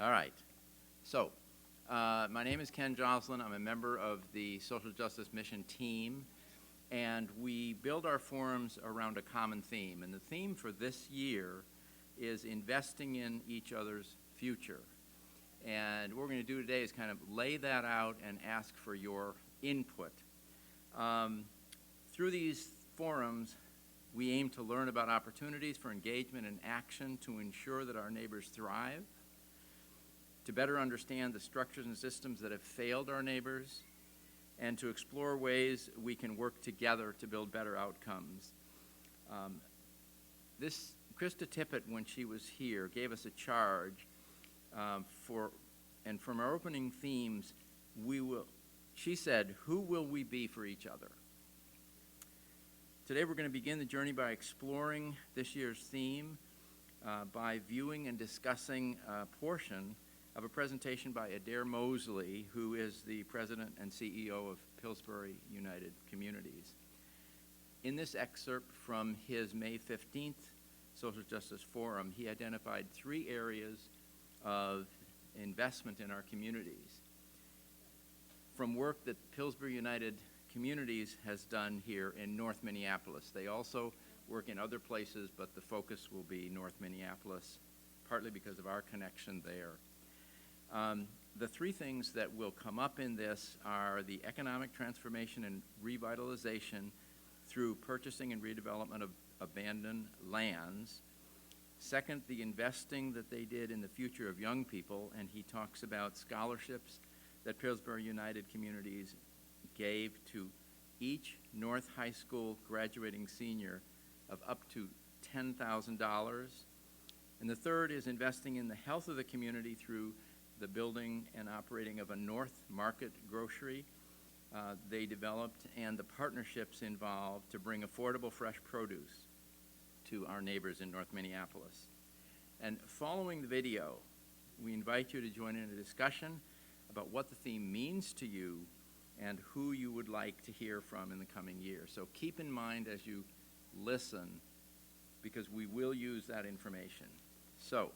All right. So, my name is Ken Joslin. I'm a member of the Social Justice Mission team, and we build our forums around a common theme. And the theme for this year is investing in each other's future. And what we're going to do today is kind of lay that out and ask for your input. Through these forums, we aim to learn about opportunities for engagement and action to ensure that our neighbors thrive, to better understand the structures and systems that have failed our neighbors, and to explore ways we can work together to build better outcomes. Krista Tippett, when she was here, gave us a charge and from our opening themes, she said, who will we be for each other? Today we're going to begin the journey by exploring this year's theme by viewing and discussing a portion of a presentation by Adair Mosely, who is the president and CEO of Pillsbury United Communities. In this excerpt from his May 15th Social Justice Forum, he identified 3 areas of investment in our communities. From work that Pillsbury United Communities has done here in North Minneapolis. They also work in other places, but the focus will be North Minneapolis, partly because of our connection there. The 3 things that will come up in this are the economic transformation and revitalization through purchasing and redevelopment of abandoned lands. Second, the investing that they did in the future of young people, and he talks about scholarships that Pillsbury United Communities gave to each North High School graduating senior of up to $10,000. And the third is investing in the health of the community through the building and operating of a North Market grocery they developed, and the partnerships involved to bring affordable fresh produce to our neighbors in North Minneapolis. And following the video, we invite you to join in a discussion about what the theme means to you and who you would like to hear from in the coming year. So keep in mind as you listen, because we will use that information. So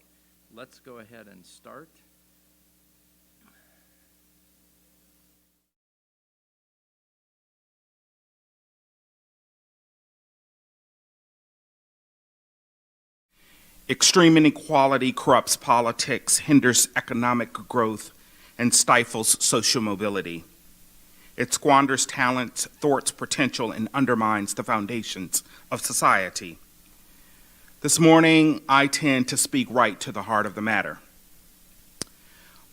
let's go ahead and start. Extreme inequality corrupts politics, hinders economic growth, and stifles social mobility. It squanders talent, thwarts potential, and undermines the foundations of society. This morning, I tend to speak right to the heart of the matter.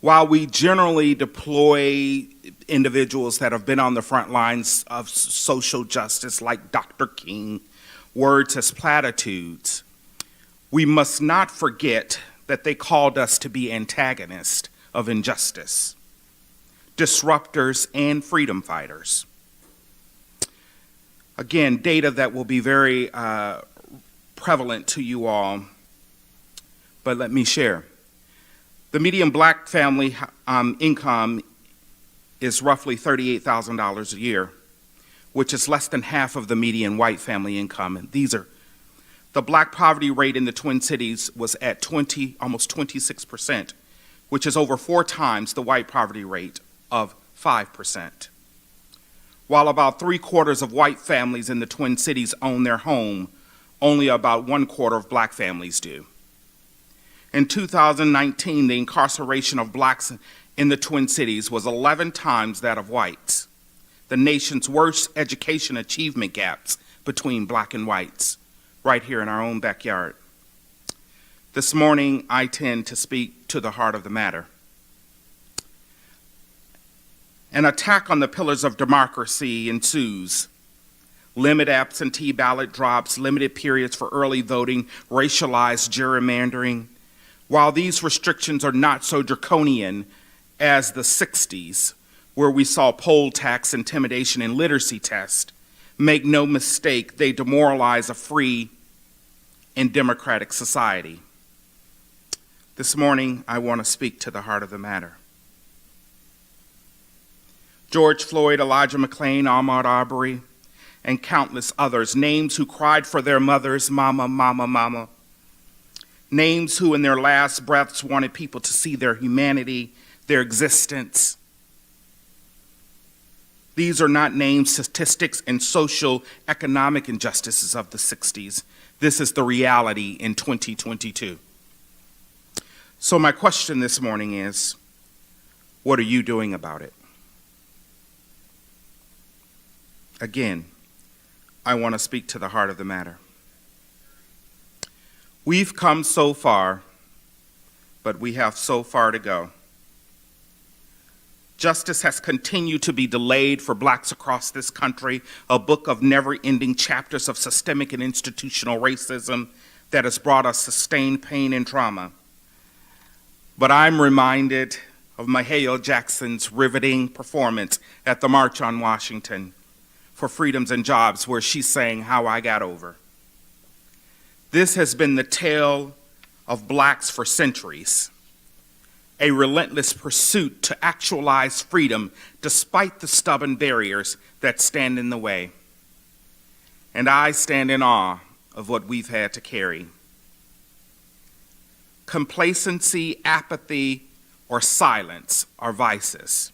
While we generally deploy individuals that have been on the front lines of social justice, like Dr. King, words as platitudes, we must not forget that they called us to be antagonists of injustice, disruptors, and freedom fighters. Again, data that will be very prevalent to you all, but let me share. The median black family income is roughly $38,000 a year, which is less than half of the median white family income. And the black poverty rate in the Twin Cities was at almost 26%, which is over 4 times the white poverty rate of 5%. While about 3/4 of white families in the Twin Cities own their home, only about 1/4 of black families do. In 2019, the incarceration of blacks in the Twin Cities was 11 times that of whites, the nation's worst education achievement gaps between black and whites, right here in our own backyard. This morning, I tend to speak to the heart of the matter. An attack on the pillars of democracy ensues. Limit absentee ballot drops, limited periods for early voting, racialized gerrymandering. While these restrictions are not so draconian as the 60s, where we saw poll tax, intimidation, and literacy tests, make no mistake, they demoralize a free and democratic society. This morning, I want to speak to the heart of the matter. George Floyd, Elijah McClain, Ahmaud Arbery, and countless others, names who cried for their mothers, mama, mama, mama. names who in their last breaths wanted people to see their humanity, their existence. These are not named statistics and social economic injustices of the 60s. This is the reality in 2022. So my question this morning is, what are you doing about it? Again, I want to speak to the heart of the matter. We've come so far, but we have so far to go. Justice has continued to be delayed for blacks across this country, a book of never-ending chapters of systemic and institutional racism that has brought us sustained pain and trauma. But I'm reminded of Mahalia Jackson's riveting performance at the March on Washington for Freedoms and Jobs, where she sang How I Got Over. This has been the tale of blacks for centuries, a relentless pursuit to actualize freedom despite the stubborn barriers that stand in the way. And I stand in awe of what we've had to carry. Complacency, apathy, or silence are vices.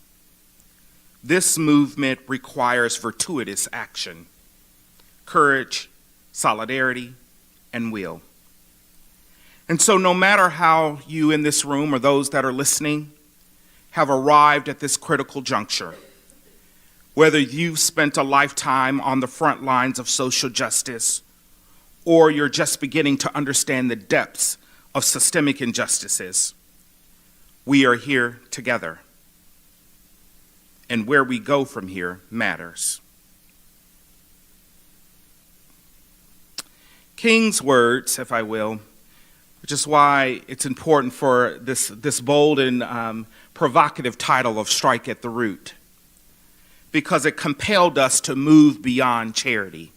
This movement requires virtuous action, courage, solidarity, and will. And so no matter how you in this room or those that are listening have arrived at this critical juncture, whether you've spent a lifetime on the front lines of social justice or you're just beginning to understand the depths of systemic injustices, we are here together. And where we go from here matters. King's words, if I will, which is why it's important for this bold and provocative title of Strike at the Root, because it compelled us to move beyond charity,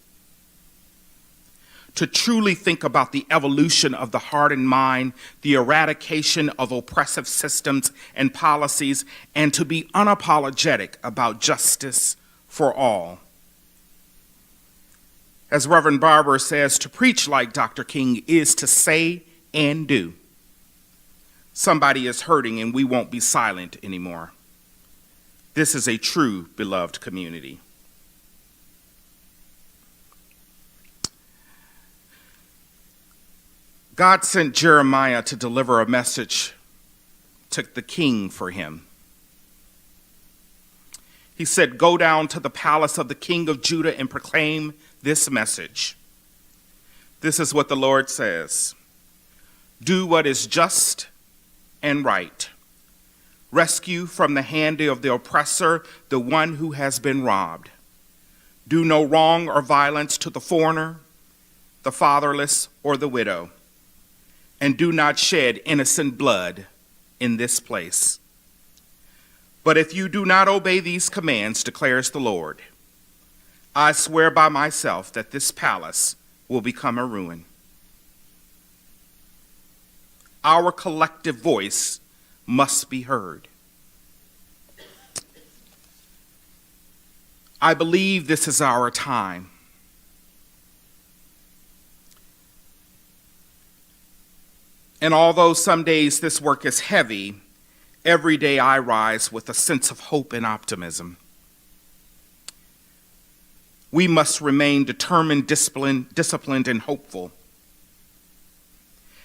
to truly think about the evolution of the heart and mind, the eradication of oppressive systems and policies, and to be unapologetic about justice for all. As Reverend Barber says, to preach like Dr. King is to say and do. Somebody is hurting and we won't be silent anymore. This is a true beloved community. God sent Jeremiah to deliver a message to the king for him. He said, "Go down to the palace of the king of Judah and proclaim this message. This is what the Lord says. Do what is just and right. Rescue from the hand of the oppressor the one who has been robbed. Do no wrong or violence to the foreigner, the fatherless, or the widow. And do not shed innocent blood in this place. But if you do not obey these commands, declares the Lord, I swear by myself that this palace will become a ruin." Our collective voice must be heard. I believe this is our time. And although some days this work is heavy, every day I rise with a sense of hope and optimism. We must remain determined, disciplined, and hopeful.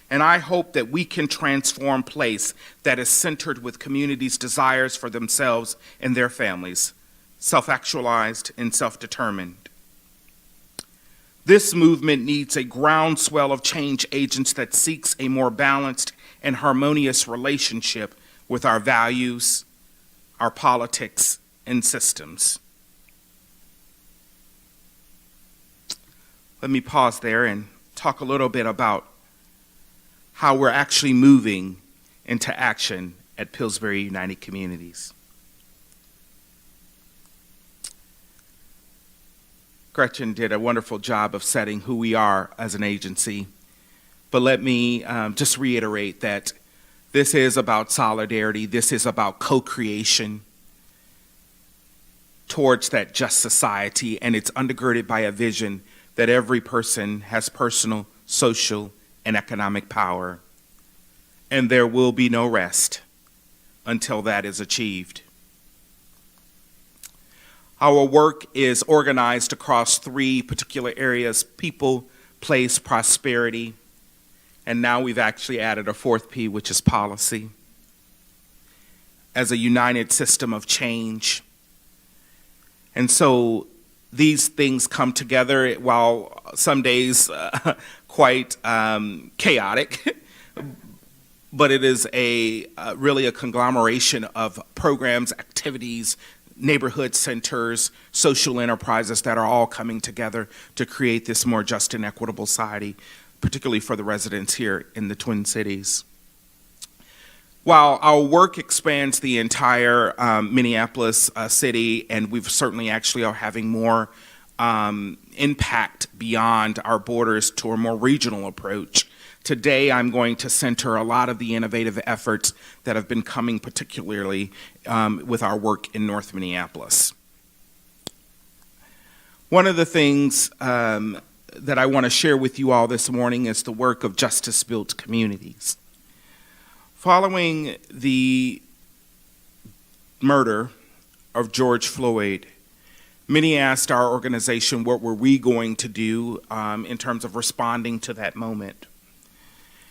And I hope that we can transform a place that is centered with communities' desires for themselves and their families, self-actualized and self-determined. This movement needs a groundswell of change agents that seeks a more balanced and harmonious relationship with our values, our politics, and systems. Let me pause there and talk a little bit about how we're actually moving into action at Pillsbury United Communities. Gretchen did a wonderful job of setting who we are as an agency, but let me just reiterate that this is about solidarity. This is about co-creation towards that just society, and it's undergirded by a vision that every person has personal, social, and economic power and there will be no rest until that is achieved. Our work is organized across three particular areas: people, place, prosperity, and now we've actually added a fourth P, which is policy, as a united system of change. And so these things come together, while some days quite chaotic, but it is really a conglomeration of programs, activities, neighborhood centers, social enterprises that are all coming together to create this more just and equitable society, particularly for the residents here in the Twin Cities. While our work expands the entire Minneapolis city, and we've certainly actually are having more impact beyond our borders to a more regional approach, today I'm going to center a lot of the innovative efforts that have been coming particularly with our work in North Minneapolis. One of the things that I want to share with you all this morning is the work of justice-built communities. Following the murder of George Floyd, many asked our organization what were we going to do in terms of responding to that moment.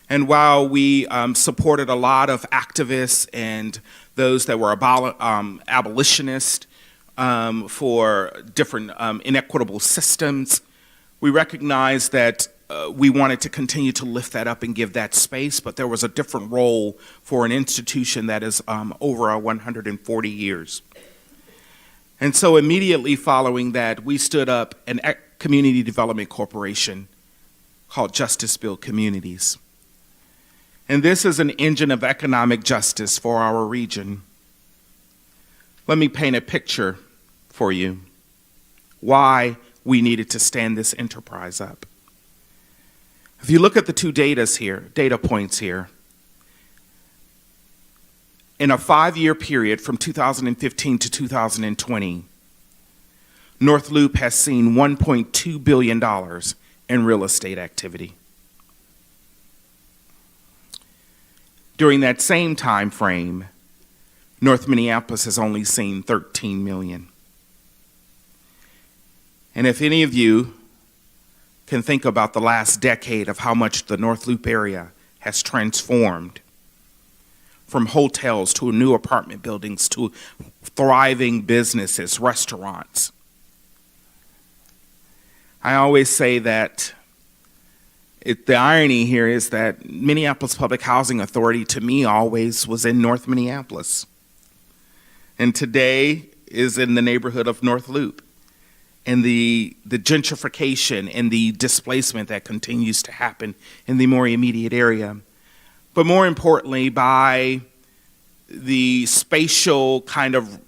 And while we supported a lot of activists and those that were abolitionists for different inequitable systems, we recognized that we wanted to continue to lift that up and give that space, but there was a different role for an institution that is over 140 years. And so immediately following that, we stood up a community development corporation called Justice Built Communities. And this is an engine of economic justice for our region. Let me paint a picture for you why we needed to stand this enterprise up. If you look at the two data points here, in a 5-year period from 2015 to 2020, North Loop has seen $1.2 billion in real estate activity. During that same time frame, North Minneapolis has only seen $13 million. And if any of you can think about the last decade of how much the North Loop area has transformed, from hotels to new apartment buildings to thriving businesses, restaurants. I always say that the irony here is that Minneapolis Public Housing Authority, to me, always was in North Minneapolis. And today is in the neighborhood of North Loop. And the gentrification and the displacement that continues to happen in the more immediate area. But more importantly, by the spatial kind of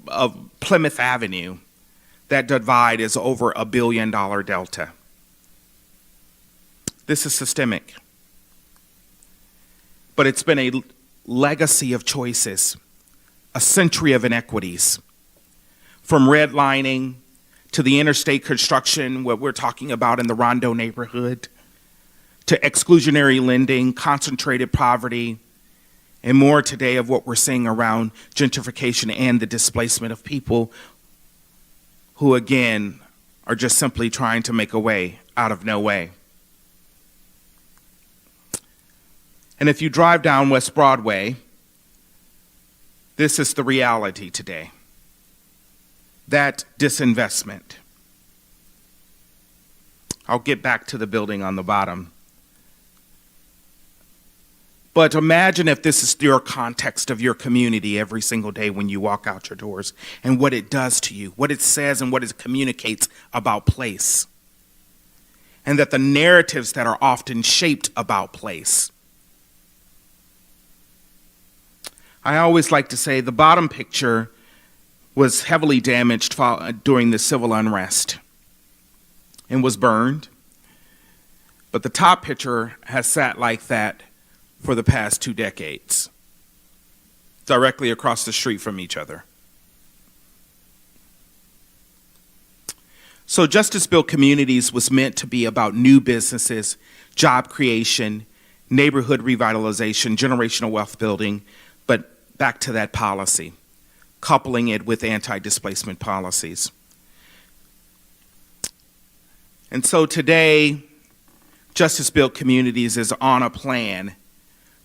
Plymouth Avenue, that divide is over $1 billion delta. This is systemic. But it's been a legacy of choices, a century of inequities, from redlining to the interstate construction, what we're talking about in the Rondo neighborhood, to exclusionary lending, concentrated poverty, and more today of what we're seeing around gentrification and the displacement of people who, again, are just simply trying to make a way out of no way. And if you drive down West Broadway, this is the reality today. That disinvestment. I'll get back to the building on the bottom. But imagine if this is your context of your community every single day when you walk out your doors, and what it does to you, what it says and what it communicates about place. And that the narratives that are often shaped about place. I always like to say the bottom picture was heavily damaged during the civil unrest and was burned. But the top picture has sat like that for the past 2 decades, directly across the street from each other. So Justice Built Communities was meant to be about new businesses, job creation, neighborhood revitalization, generational wealth building, but back to that policy, coupling it with anti-displacement policies. And so today, Justice Built Communities is on a plan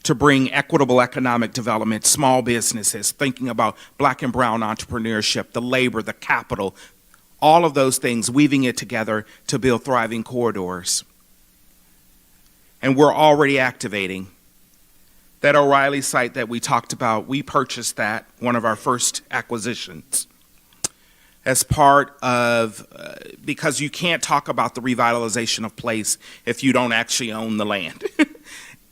to bring equitable economic development, small businesses, thinking about black and brown entrepreneurship, the labor, the capital, all of those things, weaving it together to build thriving corridors. And we're already activating. That O'Reilly site that we talked about, we purchased that, one of our first acquisitions, as part of, because you can't talk about the revitalization of place if you don't actually own the land.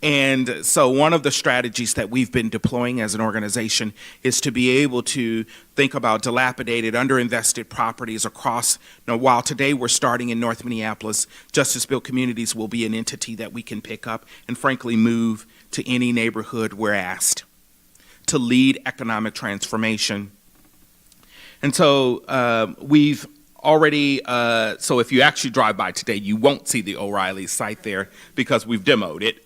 And so one of the strategies that we've been deploying as an organization is to be able to think about dilapidated, underinvested properties across, while today we're starting in North Minneapolis, Justice Built Communities will be an entity that we can pick up and frankly move to any neighborhood we're asked to lead economic transformation. And so we've already, so if you actually drive by today, you won't see the O'Reilly site there because we've demoed it.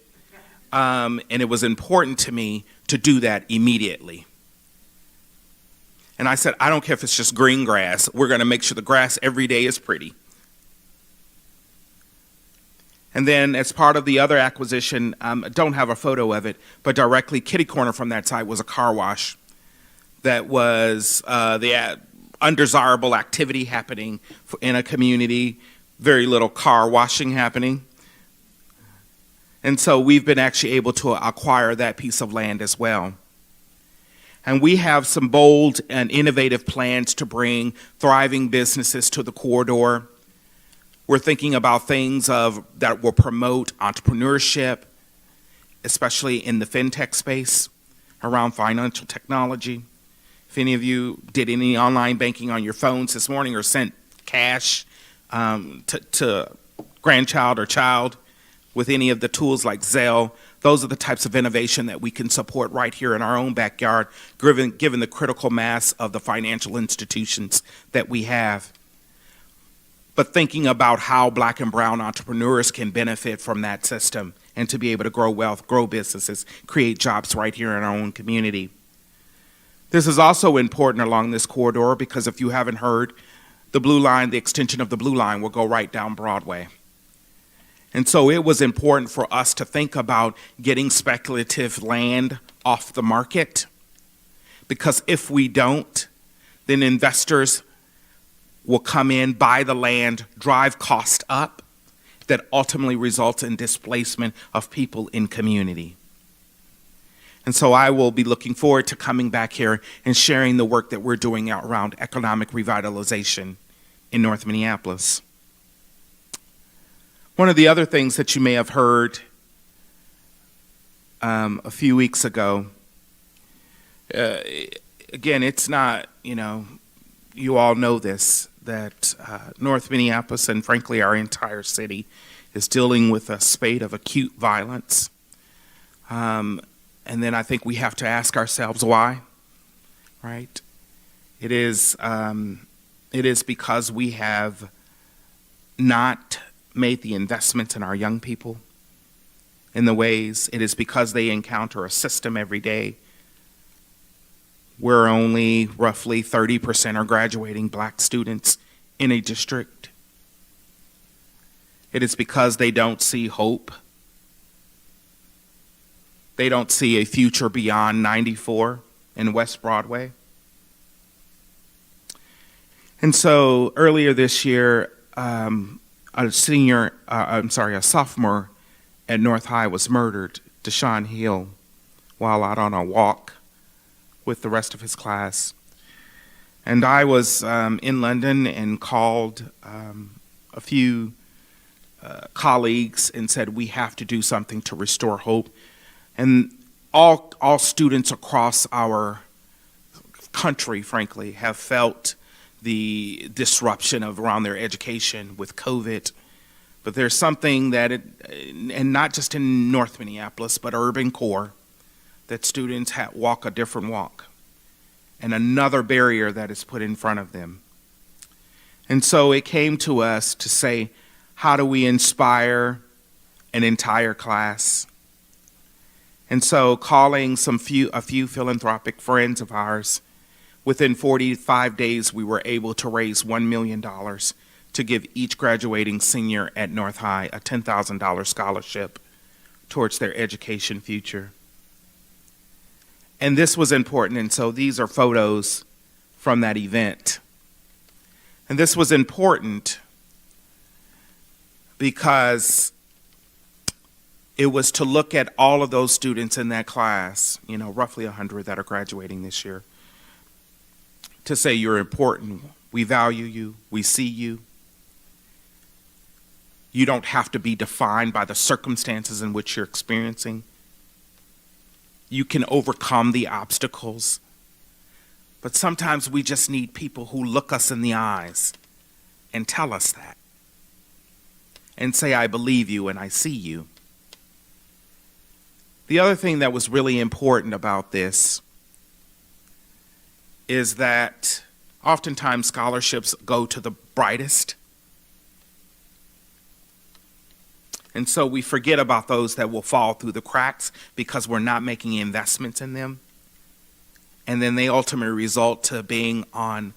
And it was important to me to do that immediately. And I said, I don't care if it's just green grass. We're going to make sure the grass every day is pretty. And then as part of the other acquisition, I don't have a photo of it, but directly kitty corner from that site was a car wash that was the undesirable activity happening in a community, very little car washing happening. And so we've been actually able to acquire that piece of land as well. And we have some bold and innovative plans to bring thriving businesses to the corridor. We're thinking about things that will promote entrepreneurship, especially in the fintech space around financial technology. If any of you did any online banking on your phones this morning or sent cash to grandchild or child with any of the tools like Zelle, those are the types of innovation that we can support right here in our own backyard, given the critical mass of the financial institutions that we have. But thinking about how black and brown entrepreneurs can benefit from that system and to be able to grow wealth, grow businesses, create jobs right here in our own community. This is also important along this corridor because if you haven't heard, the Blue Line, the extension of the Blue Line will go right down Broadway. And so it was important for us to think about getting speculative land off the market, because if we don't, then investors will come in, buy the land, drive cost up, that ultimately results in displacement of people in community. And so I will be looking forward to coming back here and sharing the work that we're doing out around economic revitalization in North Minneapolis. One of the other things that you may have heard a few weeks ago, again, it's not, you all know this, that North Minneapolis and frankly our entire city is dealing with a spate of acute violence. And then I think we have to ask ourselves why, right? It is because we have not made the investments in our young people in the ways. It is because they encounter a system every day where only roughly 30% are graduating black students in a district. It is because they don't see hope. They don't see a future beyond 94 in West Broadway. And so earlier this year, a sophomore at North High was murdered, Deshaun Hill, while out on a walk with the rest of his class. And I was in London and called a few colleagues and said, we have to do something to restore hope. And all students across our country, frankly, have felt the disruption around their education with COVID. But there's something that, and not just in North Minneapolis, but urban core, that students walk a different walk, and another barrier that is put in front of them. And so it came to us to say, how do we inspire an entire class And so calling a few philanthropic friends of ours, within 45 days we were able to raise $1 million to give each graduating senior at North High a $10,000 scholarship towards their education future. And this was important, and so these are photos from that event. And this was important because it was to look at all of those students in that class, roughly 100 that are graduating this year, to say you're important, we value you, we see you. You don't have to be defined by the circumstances in which you're experiencing. You can overcome the obstacles. But sometimes we just need people who look us in the eyes and tell us that. And say, I believe you and I see you. The other thing that was really important about this is that oftentimes scholarships go to the brightest. And so we forget about those that will fall through the cracks because we're not making investments in them. And then they ultimately result to being on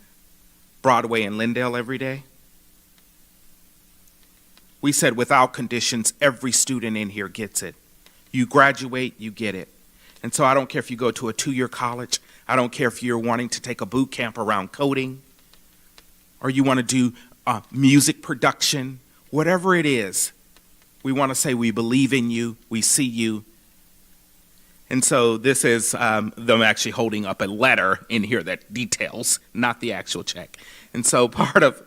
Broadway and Lindale every day. We said without conditions, every student in here gets it. You graduate, you get it. And so I don't care if you go to a 2-year college. I don't care if you're wanting to take a boot camp around coding, or you want to do music production, whatever it is. We want to say we believe in you, we see you. And so this is them actually holding up a letter in here that details, not the actual check. And so part of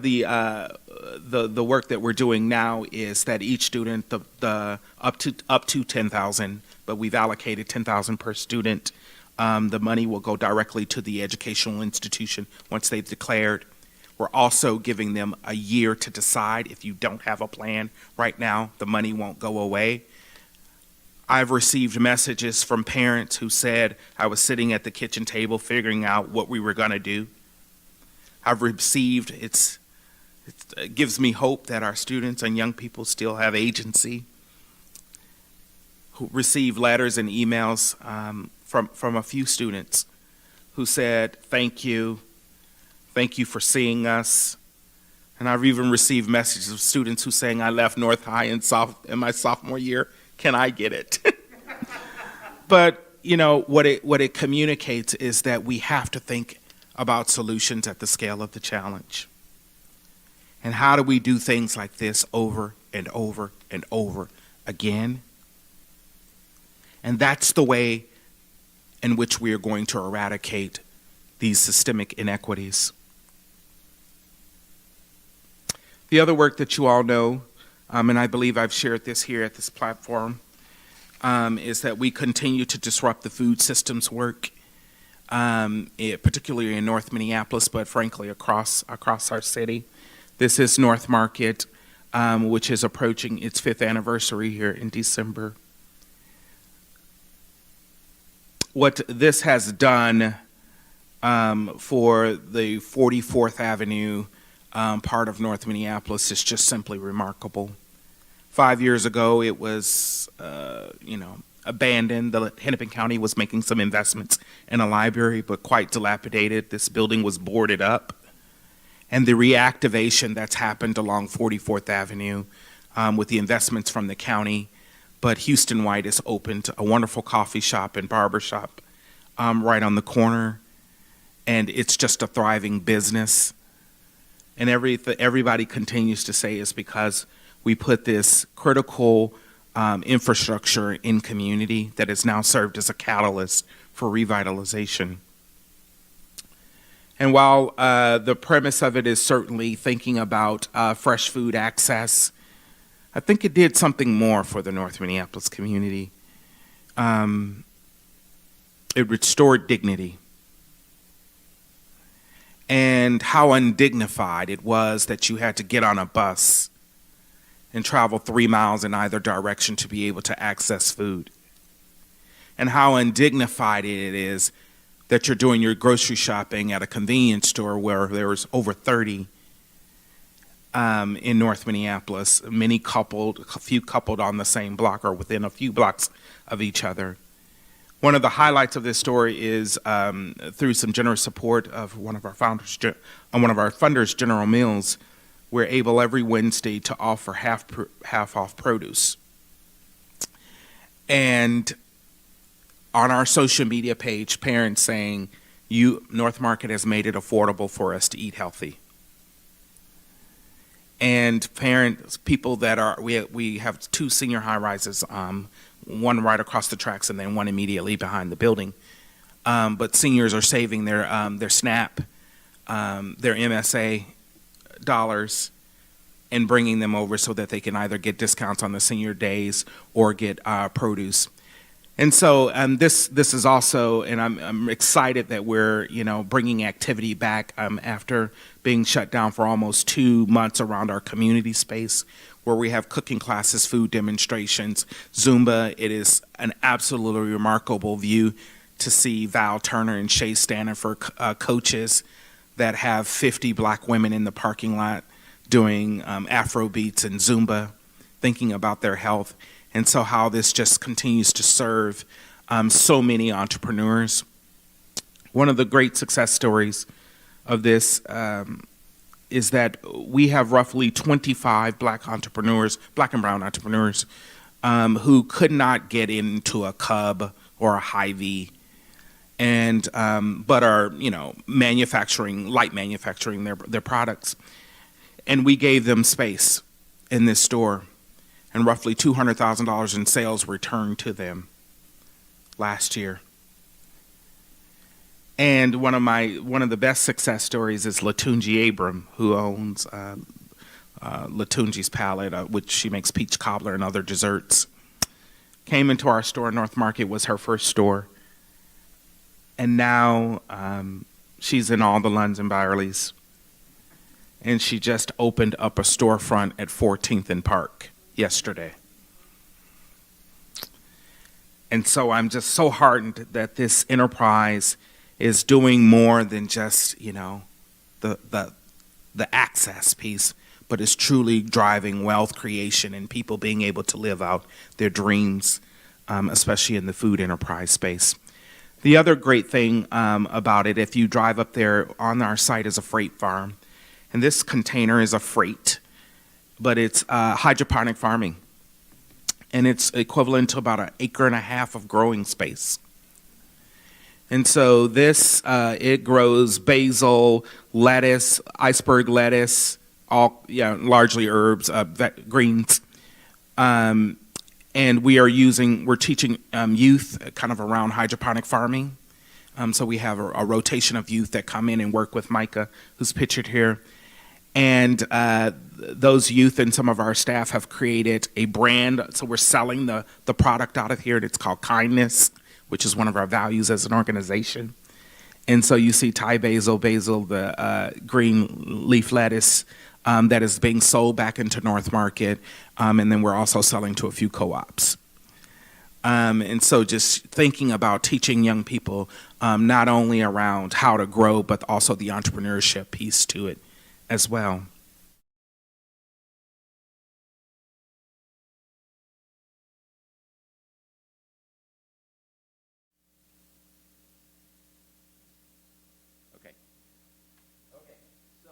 the work that we're doing now is that each student, the up to $10,000, but we've allocated $10,000 per student. The money will go directly to the educational institution once they've declared. We're also giving them a year to decide. If you don't have a plan right now, the money won't go away. I've received messages from parents who said I was sitting at the kitchen table figuring out what we were going to do. I've received, it gives me hope that our students and young people still have agency. Who receive letters and emails from a few students who said, thank you for seeing us. And I've even received messages of students who saying, I left North High in my sophomore year. Can I get it? But, what it communicates is that we have to think about solutions at the scale of the challenge. And how do we do things like this over and over and over again? And that's the way in which we are going to eradicate these systemic inequities. The other work that you all know, and I believe I've shared this here at this platform, is that we continue to disrupt the food systems work, particularly in North Minneapolis, but frankly across our city. This is North Market, which is approaching its 5th anniversary here in December. What this has done for the 44th Avenue part of North Minneapolis is just simply remarkable. 5 years ago, it was, abandoned. The Hennepin County was making some investments in a library, but quite dilapidated. This building was boarded up. And the reactivation that's happened along 44th Avenue with the investments from the county. But Houston White has opened a wonderful coffee shop and barber shop right on the corner. And it's just a thriving business. And everybody continues to say it's because we put this critical infrastructure in community that has now served as a catalyst for revitalization. And while the premise of it is certainly thinking about fresh food access, I think it did something more for the North Minneapolis community. It restored dignity. And how undignified it was that you had to get on a bus and travel 3 miles in either direction to be able to access food. And how undignified it is that you're doing your grocery shopping at a convenience store where there's over 30 in North Minneapolis, many coupled, a few coupled on the same block or within a few blocks of each other. One of the highlights of this story is through some generous support of one of our funders, General Mills, we're able every Wednesday to offer half off produce. And on our social media page, parents saying, North Market has made it affordable for us to eat healthy. And parents, people that are, we have 2 senior high rises, one right across the tracks and then one immediately behind the building. But seniors are saving their SNAP, their MSA dollars, and bringing them over so that they can either get discounts on the senior days or get produce. And so this is also, and I'm excited that we're bringing activity back after being shut down for almost 2 months around our community space, where we have cooking classes, food demonstrations, Zumba. It is an absolutely remarkable view to see Val Turner and Shay Stanifer, coaches that have 50 black women in the parking lot doing Afro beats and Zumba, thinking about their health. And so how this just continues to serve so many entrepreneurs. One of the great success stories of this is that we have roughly 25 black and brown entrepreneurs who could not get into a Cub or a Hy-Vee, and but are light manufacturing their products. And we gave them space in this store, and roughly $200,000 in sales returned to them last year. And one of the best success stories is Latunji Abram, who owns Latunji's Palette, which she makes peach cobbler and other desserts. Came into our store in North Market, was her first store, and now she's in all the Lunds and Byerlys. And she just opened up a storefront at 14th and Park yesterday. And so I'm just so heartened that this enterprise is doing more than just, the access piece, but is truly driving wealth creation and people being able to live out their dreams, especially in the food enterprise space. The other great thing about it, if you drive up there, on our site is a freight farm. And this container is a freight, but it's hydroponic farming. And it's equivalent to about 1.5 acres of growing space. And so this, it grows basil, lettuce, iceberg lettuce, all largely herbs, greens. And we're teaching youth kind of around hydroponic farming. So we have a rotation of youth that come in and work with Micah, who's pictured here. And those youth and some of our staff have created a brand. So we're selling the product out of here, and it's called Kindness, which is one of our values as an organization. And so you see Thai basil, the green leaf lettuce that is being sold back into North Market. And then we're also selling to a few co-ops. And so just thinking about teaching young people not only around how to grow, but also the entrepreneurship piece to it as well. Okay. So there's a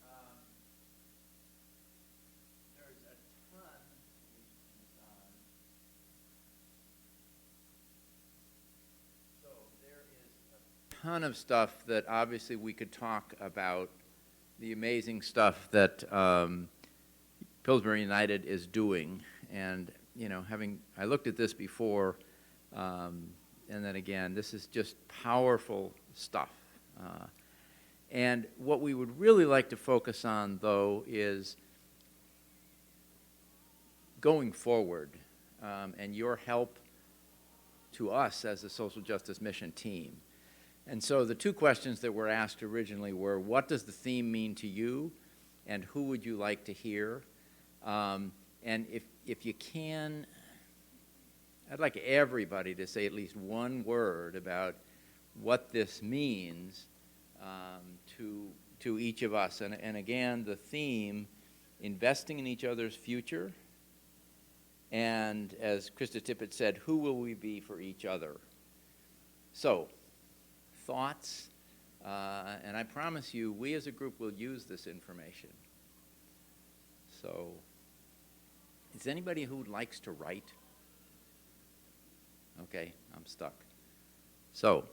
ton. So there is a ton of stuff that obviously we could talk about. The amazing stuff that Pillsbury United is doing, and I looked at this before, and then again, this is just powerful stuff. And what we would really like to focus on, though, is going forward, and your help to us as a social justice mission team. And so the 2 questions that were asked originally were, what does the theme mean to you, and who would you like to hear? And if you can, I'd like everybody to say at least one word about what this means to each of us. And again, the theme investing in each other's future, and as Krista Tippett said, who will we be for each other? So, thoughts, and I promise you, we as a group will use this information. So, is anybody who likes to write? Okay, I'm stuck. So,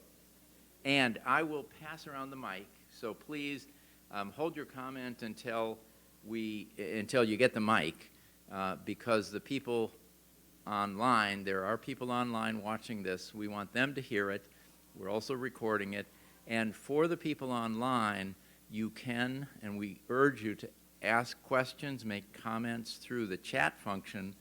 and I will pass around the mic, so please hold your comment until you get the mic, because the people online, there are people online watching this, we want them to hear it. We're also recording it. And for the people online, you can, and we urge you to ask questions, make comments through the chat function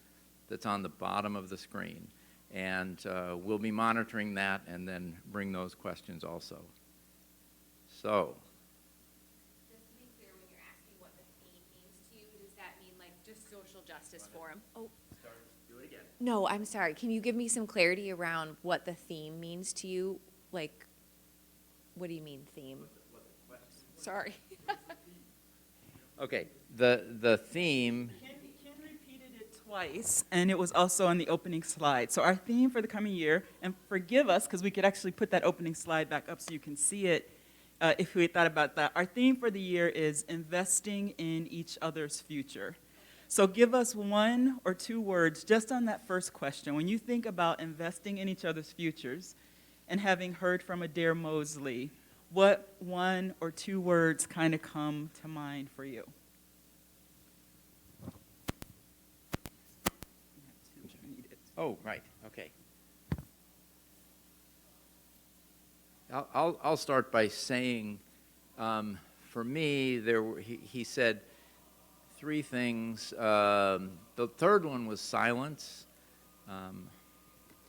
that's on the bottom of the screen. And we'll be monitoring that and then bring those questions also. So. Just to be clear, when you're asking what the theme means to you, does that mean like just social justice forum? Oh. Do it again. No, I'm sorry. Can you give me some clarity around what the theme means to you? Like, what do you mean theme? Sorry. Okay, the theme. Ken repeated it twice, and it was also on the opening slide. So our theme for the coming year, and forgive us, because we could actually put that opening slide back up so you can see it if we had thought about that. Our theme for the year is investing in each other's future. So give us 1 or 2 words just on that first question. When you think about investing in each other's futures, and having heard from Adair Mosely, what 1 or 2 words kind of come to mind for you? Oh, right. Okay. I'll start by saying, for me, he said 3 things. The third one was silence.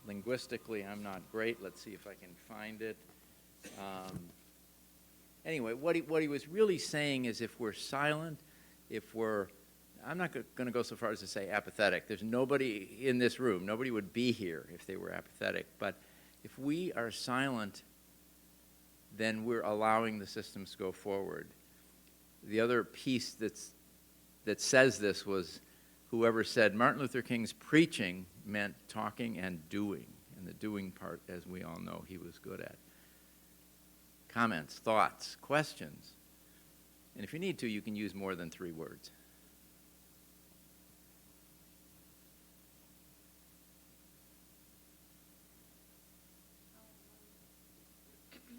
Linguistically, I'm not great. Let's see if I can find it. Anyway, what he was really saying is if we're silent, I'm not going to go so far as to say apathetic. There's nobody in this room, nobody would be here if they were apathetic. But if we are silent, then we're allowing the systems to go forward. The other piece that says this was whoever said Martin Luther King's preaching meant talking and doing. And the doing part, as we all know, he was good at. Comments, thoughts, questions. And if you need to, you can use more than 3 words.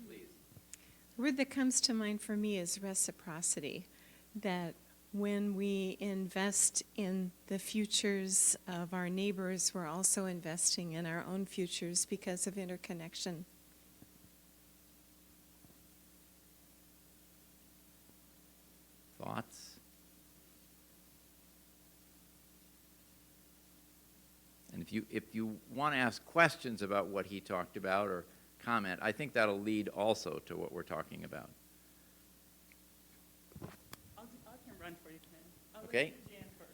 Please. The word that comes to mind for me is reciprocity, that when we invest in the futures of our neighbors, we're also investing in our own futures because of interconnection. Thoughts? And if you want to ask questions about what he talked about or comment, I think that'll lead also to what we're talking about. I can run for you, Ken. Okay. Let's do Jan first.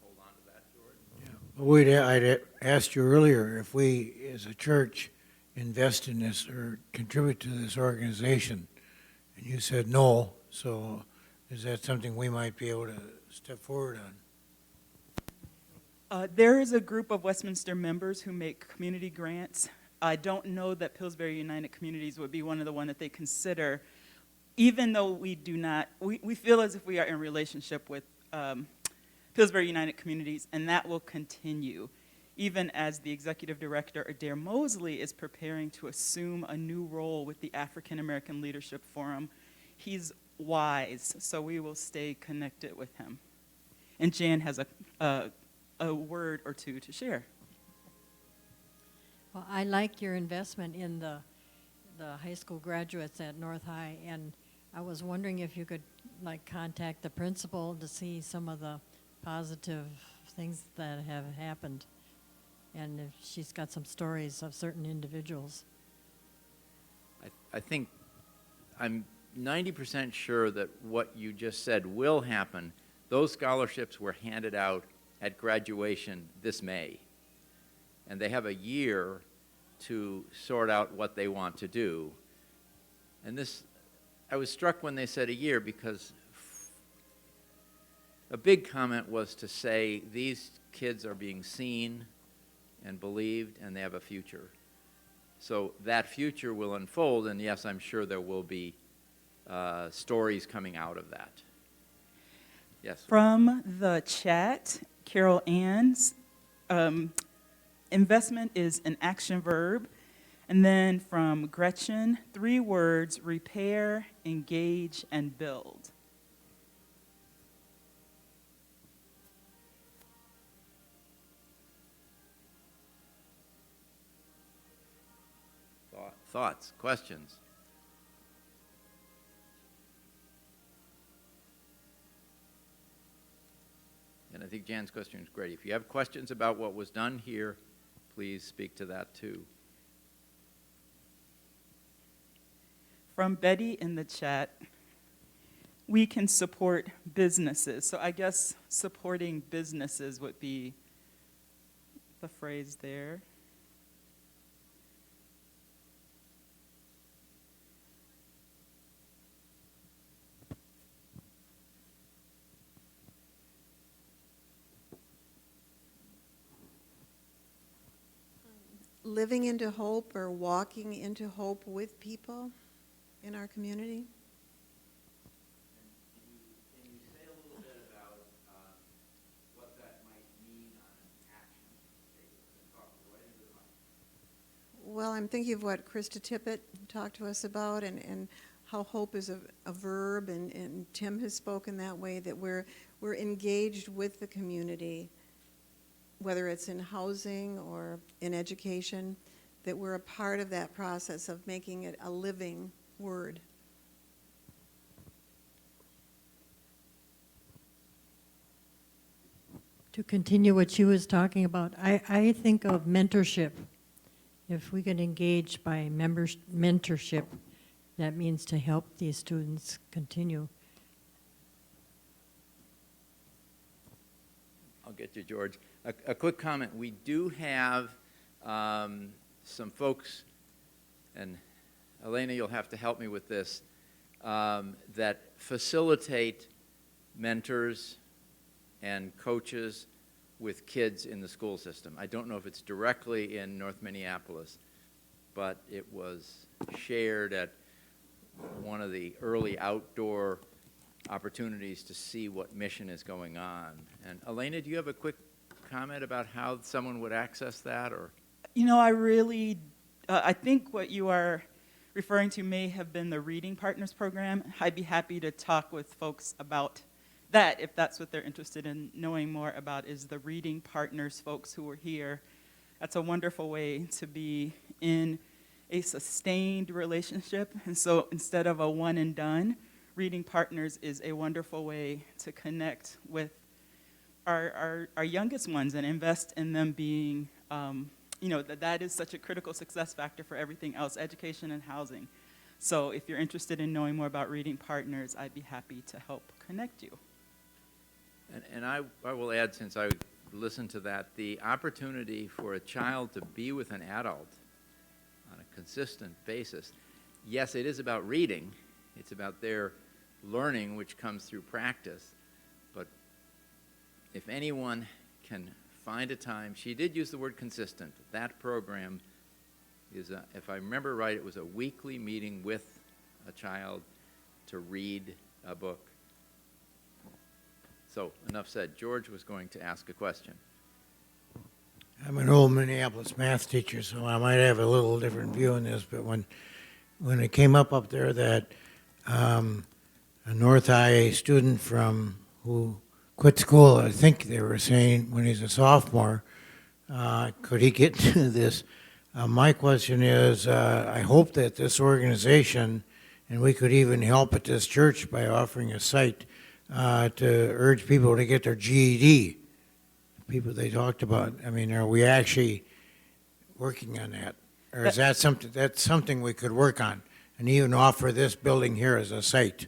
Hold on to that, George. I'd asked you earlier if we, as a church, invest in this or contribute to this organization, and you said no, so is that something we might be able to step forward on? There is a group of Westminster members who make community grants. I don't know that Pillsbury United Communities would be one of the ones that they consider, even though we do not, we feel as if we are in relationship with Pillsbury United Communities, and that will continue, even as the executive director, Adair Mosely, is preparing to assume a new role with the African American Leadership Forum. He's wise, so we will stay connected with him. And Jan has a word or 2 to share. Well, I like your investment in the high school graduates at North High, and I was wondering if you could contact the principal to see some of the positive things that have happened, and if she's got some stories of certain individuals. I think I'm 90% sure that what you just said will happen. Those scholarships were handed out at graduation this May, and they have a year to sort out what they want to do. And this, I was struck when they said a year, because a big comment was to say these kids are being seen and believed, and they have a future. So that future will unfold, and yes, I'm sure there will be stories coming out of that. Yes. From the chat, Carol Ann's investment is an action verb. And then from Gretchen, 3 words: repair, engage, and build. Thoughts, questions? And I think Jan's question is great. If you have questions about what was done here, please speak to that too. From Betty in the chat, we can support businesses. So I guess supporting businesses would be the phrase there. Living into hope or walking into hope with people in our community. Can you say a little bit about what that might mean on an action statement? Talk right into the mic. Well, I'm thinking of what Krista Tippett talked to us about, and how hope is a verb, and Tim has spoken that way, that we're engaged with the community, whether it's in housing or in education, that we're a part of that process of making it a living word. To continue what she was talking about, I think of mentorship. If we can engage by mentorship, that means to help these students continue. I'll get you, George. A quick comment. We do have some folks, and Elena, you'll have to help me with this, that facilitate mentors and coaches with kids in the school system. I don't know if it's directly in North Minneapolis, but it was shared at one of the early outdoor opportunities to see what mission is going on. And Elena, do you have a quick comment about how someone would access that? Or You know, I think what you are referring to may have been the Reading Partners program. I'd be happy to talk with folks about that if that's what they're interested in knowing more about, is the Reading Partners folks who are here. That's a wonderful way to be in a sustained relationship. And so instead of a one and done, Reading Partners is a wonderful way to connect with our youngest ones and invest in them being, that is such a critical success factor for everything else, education and housing. So if you're interested in knowing more about Reading Partners, I'd be happy to help connect you. And I will add, since I listened to that, the opportunity for a child to be with an adult on a consistent basis. Yes, it is about reading. It's about their learning, which comes through practice. But if anyone can find a time, she did use the word consistent. That program is, if I remember right, it was a weekly meeting with a child to read a book. So, enough said. George was going to ask a question. I'm an old Minneapolis math teacher, so I might have a little different view on this, but when it came up there that a North High student who quit school, I think they were saying when he's a sophomore, could he get to this? My question is, I hope that this organization, and we could even help at this church by offering a site to urge people to get their GED, people they talked about. I mean, are we actually working on that? Or is that's something we could work on and even offer this building here as a site?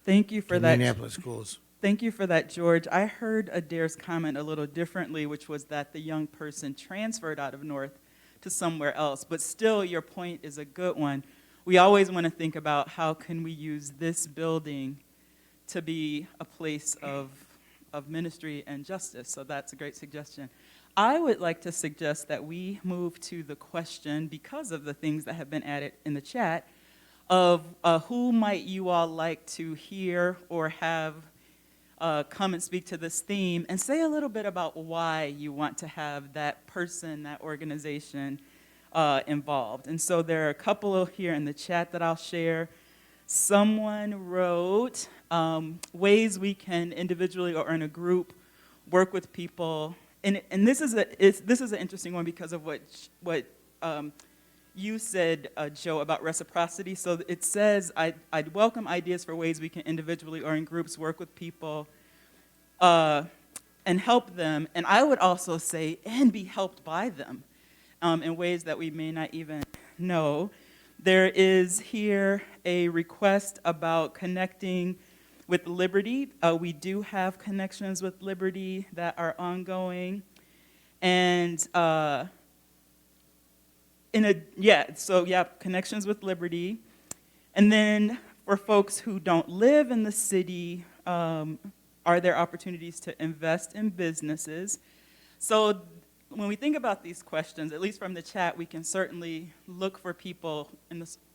Thank you for to that. Minneapolis schools. Thank you for that, George. I heard Adair's comment a little differently, which was that the young person transferred out of North to somewhere else. But still, your point is a good one. We always want to think about how can we use this building to be a place of of ministry and justice, so that's a great suggestion. I would like to suggest that we move to the question, because of the things that have been added in the chat, of who might you all like to hear or have come and speak to this theme, and say a little bit about why you want to have that person, that organization involved. And so there are a couple here in the chat that I'll share. Someone wrote ways we can individually or in a group work with people. And this is an interesting one because of what you said, Joe, about reciprocity. So it says, I'd welcome ideas for ways we can individually or in groups work with people and help them. And I would also say, and be helped by them in ways that we may not even know. There is here a request about connecting with Liberty. We do have connections with Liberty that are ongoing. And connections with Liberty. And then for folks who don't live in the city, are there opportunities to invest in businesses? So when we think about these questions, at least from the chat, we can certainly look for people,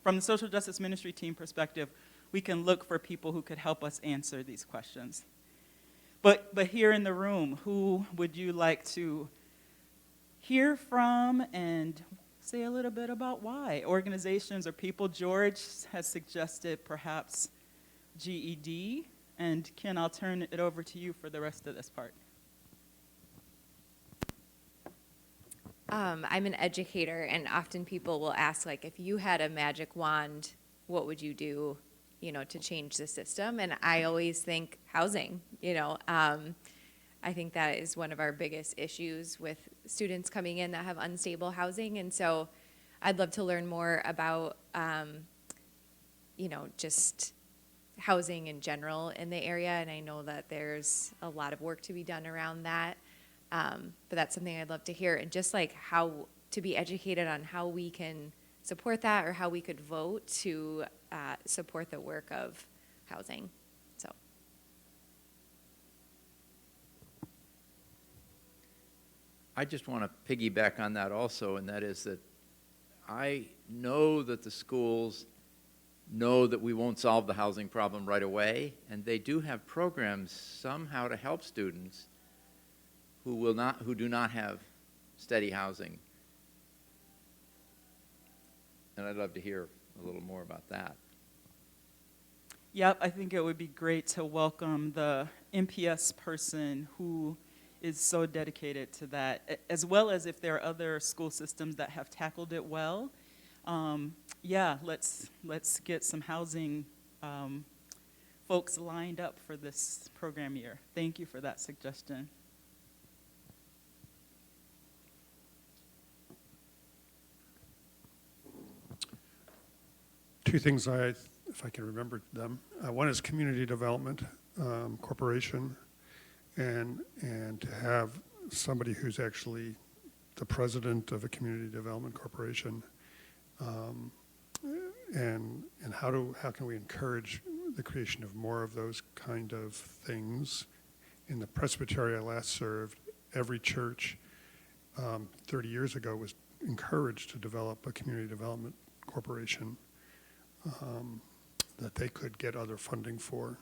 from the social justice ministry team perspective, we can look for people who could help us answer these questions. But here in the room, who would you like to hear from and say a little bit about why? Organizations or people? George has suggested perhaps GED. And Ken, I'll turn it over to you for the rest of this part. I'm an educator, and often people will ask, like, if you had a magic wand, what would you do, to change the system? And I always think housing, I think that is one of our biggest issues with students coming in that have unstable housing. And so I'd love to learn more about, just housing in general in the area. And I know that there's a lot of work to be done around that. But that's something I'd love to hear, and just like how to be educated on how we can support that, or how we could vote to support the work of housing. So. I just want to piggyback on that also, and that is that I know that the schools know that we won't solve the housing problem right away, and they do have programs somehow to help students who do not have steady housing. And I'd love to hear a little more about that. Yep, I think it would be great to welcome the MPS person who is so dedicated to that, as well as if there are other school systems that have tackled it well. Let's get some housing folks lined up for this program year. Thank you for that suggestion. Two things, if I can remember them. One is Community Development Corporation, and to have somebody who's actually the president of a Community Development Corporation, and how can we encourage the creation of more of those kind of things. In the Presbytery I last served, every church 30 years ago was encouraged to develop a Community Development Corporation that they could get other funding for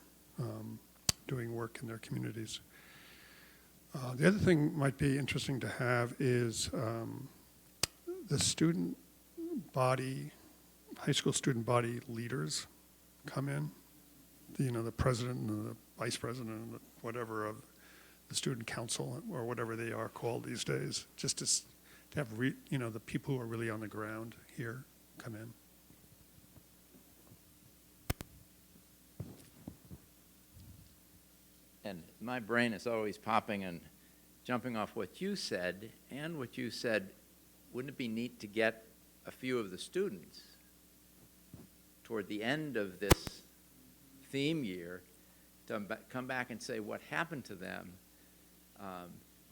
doing work in their communities. The other thing might be interesting to have is the student body, high school student body leaders come in, the president and the vice president and whatever of the student council or whatever they are called these days, just to have the people who are really on the ground here come in. And my brain is always popping and jumping off what you said, and what you said, wouldn't it be neat to get a few of the students toward the end of this theme year to come back and say what happened to them?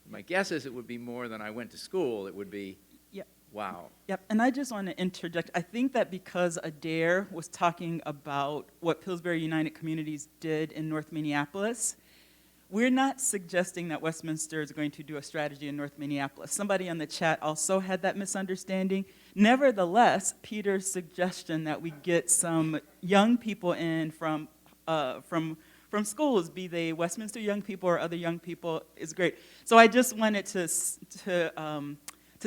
My guess is it would be more than I went to school. It would be, Yep. Wow. Yep, and I just want to interject. I think that because Adair was talking about what Pillsbury United Communities did in North Minneapolis, we're not suggesting that Westminster is going to do a strategy in North Minneapolis. Somebody on the chat also had that misunderstanding. Nevertheless, Peter's suggestion that we get some young people in from schools, be they Westminster young people or other young people, is great. So I just wanted to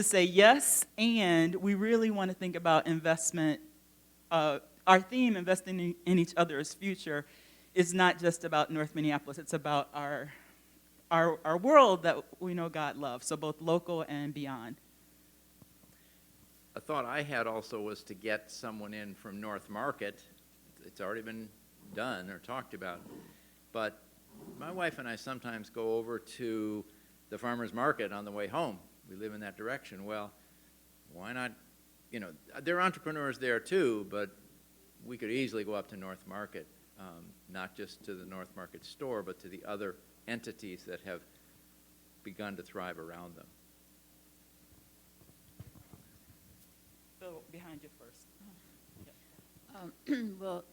say yes, and we really want to think about investment. Our theme, investing in each other's future, is not just about North Minneapolis. It's about our world that we know God loves, so both local and beyond. A thought I had also was to get someone in from North Market. It's already been done or talked about. But my wife and I sometimes go over to the farmer's market on the way home. We live in that direction. Well, why not, there are entrepreneurs there too, but we could easily go up to North Market, not just to the North Market store, but to the other entities that have begun to thrive around them. So behind you first. Well,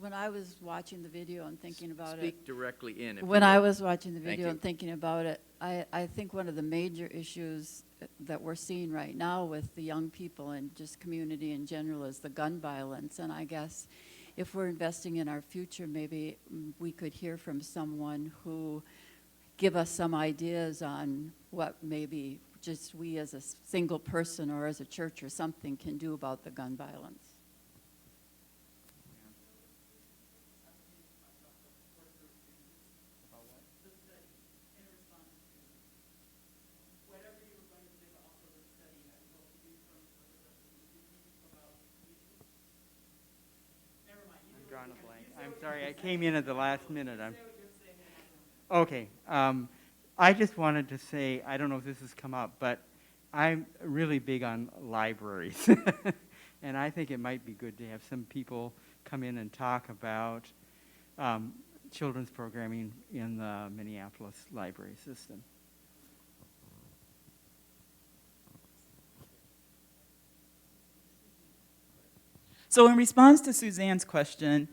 when I was watching the video and thinking about it, Speak directly in. when I was watching the Thank video you. and thinking about it, I think one of the major issues that we're seeing right now with the young people and just community in general is the gun violence. And I guess if we're investing in our future, maybe we could hear from someone who give us some ideas on what maybe just we as a single person or as a church or something can do about the gun violence. Drawing a blank. I'm sorry, I came in at the last minute. Okay. I just wanted to say, I don't know if this has come up, but I'm really big on libraries. And I think it might be good to have some people come in and talk about children's programming in the Minneapolis library system. So in response to Suzanne's question,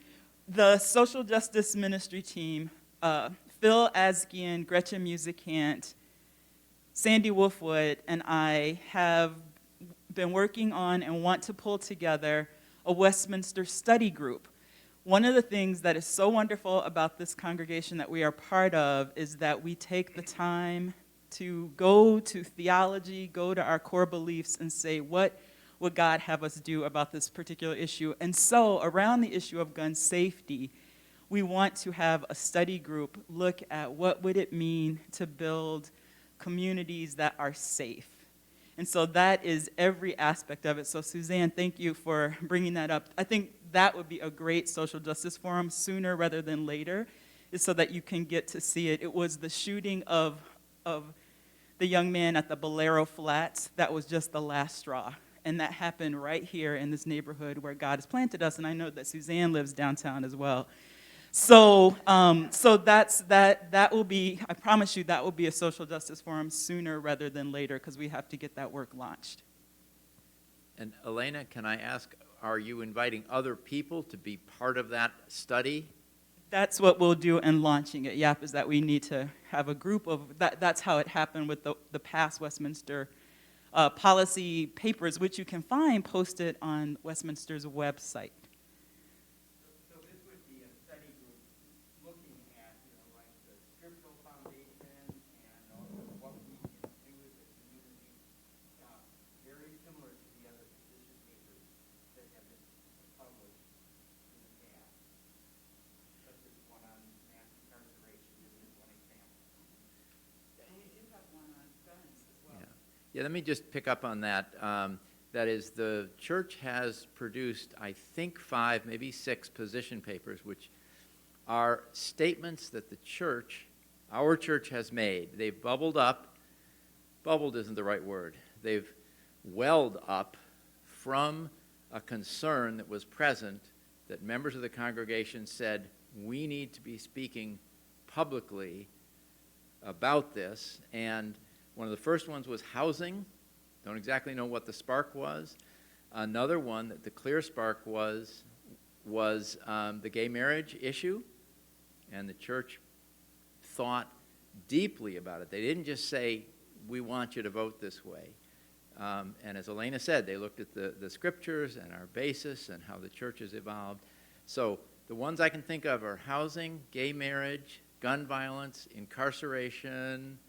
the social justice ministry team, Phil Asgian, Gretchen Musicant, Sandy Wolfwood, and I have been working on and want to pull together a Westminster study group. One of the things that is so wonderful about this congregation that we are part of is that we take the time to go to theology, go to our core beliefs, and say, what would God have us do about this particular issue? And so around the issue of gun safety, we want to have a study group look at what would it mean to build communities that are safe. And so that is every aspect of it. So Suzanne, thank you for bringing that up. I think that would be a great social justice forum sooner rather than later, is so that you can get to see it. It was the shooting of the young man at the Bolero Flats that was just the last straw. And that happened right here in this neighborhood where God has planted us. And I know that Suzanne lives downtown as well. So that will be, I promise you, that will be a social justice forum sooner rather than later, because we have to get that work launched. And Elena, can I ask, are you inviting other people to be part of that study? That's what we'll do in launching it, is that we need to have a group of, that's how it happened with the past Westminster policy papers, which you can find posted on Westminster's website. So this would be a study group looking at, like the scriptural foundation and also what we can do as a community, very similar to the other position papers that have been published in the past, such as one on mass incarceration is one example. And we do have one on guns as well. Yeah, let me just pick up on that. That is, the church has produced, I think, 5, maybe 6 position papers, which are statements that the church, our church, has made. They've bubbled up. Bubbled isn't the right word. They've welled up from a concern that was present, that members of the congregation said, we need to be speaking publicly about this. And one of the first ones was housing. Don't exactly know what the spark was. Another one, that the clear spark was the gay marriage issue. And the church thought deeply about it. They didn't just say, we want you to vote this way. And as Elena said, they looked at the scriptures and our basis and how the church has evolved. So the ones I can think of are housing, gay marriage, gun violence, incarceration.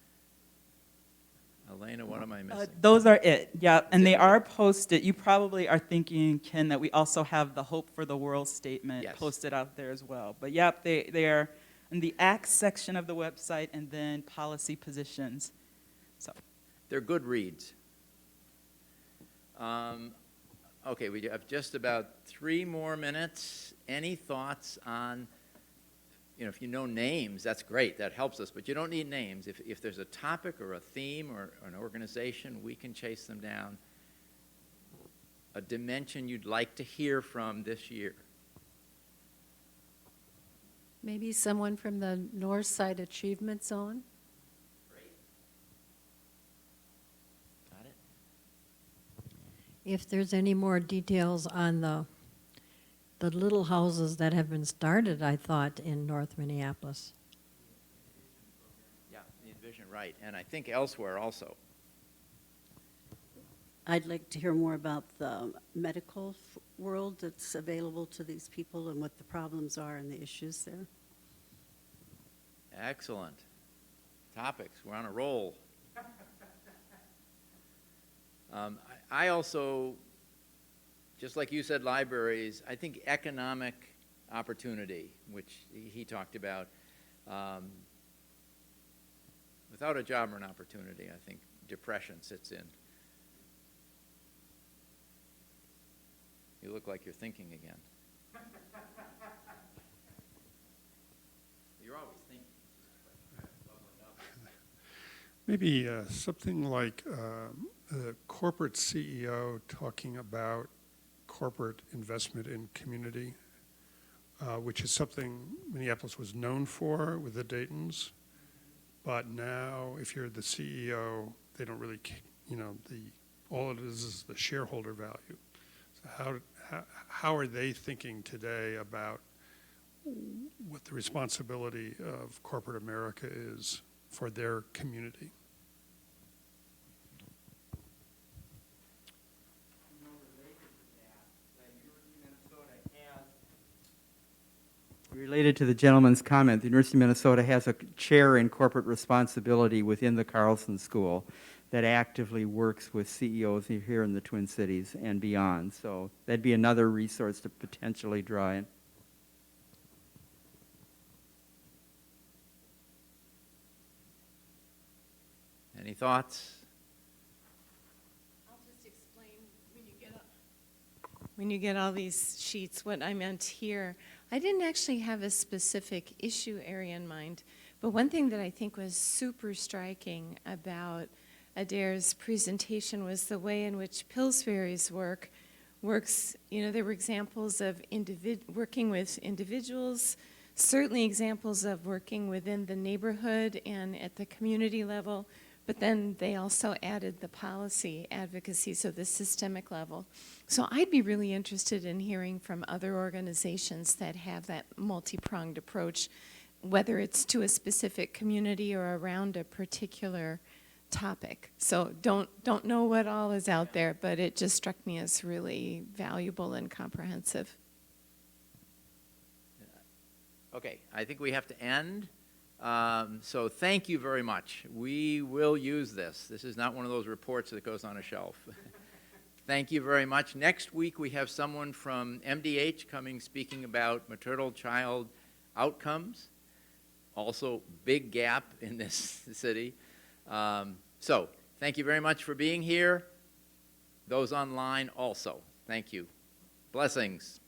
Elena, what am I missing? Those are it, yeah, and they are posted. You probably are thinking, Ken, that we also have the Hope for the World statement Yes. posted out there as well. But yep, they are in the Acts section of the website and then policy positions. So They're good reads. Okay, we have just about 3 more minutes. Any thoughts on, if you know names, that's great, that helps us, but you don't need names. If there's a topic or a theme or an organization, we can chase them down. A dimension you'd like to hear from this year. Maybe someone from the North Side Achievement Zone? Got it? If there's any more details on the little houses that have been started, I thought, in North Minneapolis. Yeah, the Envision, right, and I think elsewhere also. I'd like to hear more about the medical world that's available to these people and what the problems are and the issues there. Excellent. Topics, we're on a roll. I also, just like you said, libraries, I think economic opportunity, which he talked about. Without a job or an opportunity, I think depression sits in. You look like you're thinking again. You're always thinking. Maybe something like a corporate CEO talking about corporate investment in community, which is something Minneapolis was known for with the Daytons. But now, if you're the CEO, they don't really, all it is the shareholder value. So how are they thinking today about what the responsibility of corporate America is for their community? Related to the gentleman's comment, the University of Minnesota has a chair in corporate responsibility within the Carlson School that actively works with CEOs here in the Twin Cities and beyond. So that'd be another resource to potentially draw in. Any thoughts? I'll just explain when you get all these sheets what I meant here. I didn't actually have a specific issue area in mind, but one thing that I think was super striking about Adair's presentation was the way in which Pillsbury's works. There were examples of working with individuals, certainly examples of working within the neighborhood and at the community level, but then they also added the policy advocacy, so the systemic level. So I'd be really interested in hearing from other organizations that have that multi-pronged approach, whether it's to a specific community or around a particular topic. So don't know what all is out there, but it just struck me as really valuable and comprehensive. Okay, I think we have to end. So thank you very much. We will use this. This is not one of those reports that goes on a shelf. Thank you very much. Next week we have someone from MDH coming speaking about maternal child outcomes. Also, big gap in this city. So thank you very much for being here. Those online also. Thank you. Blessings.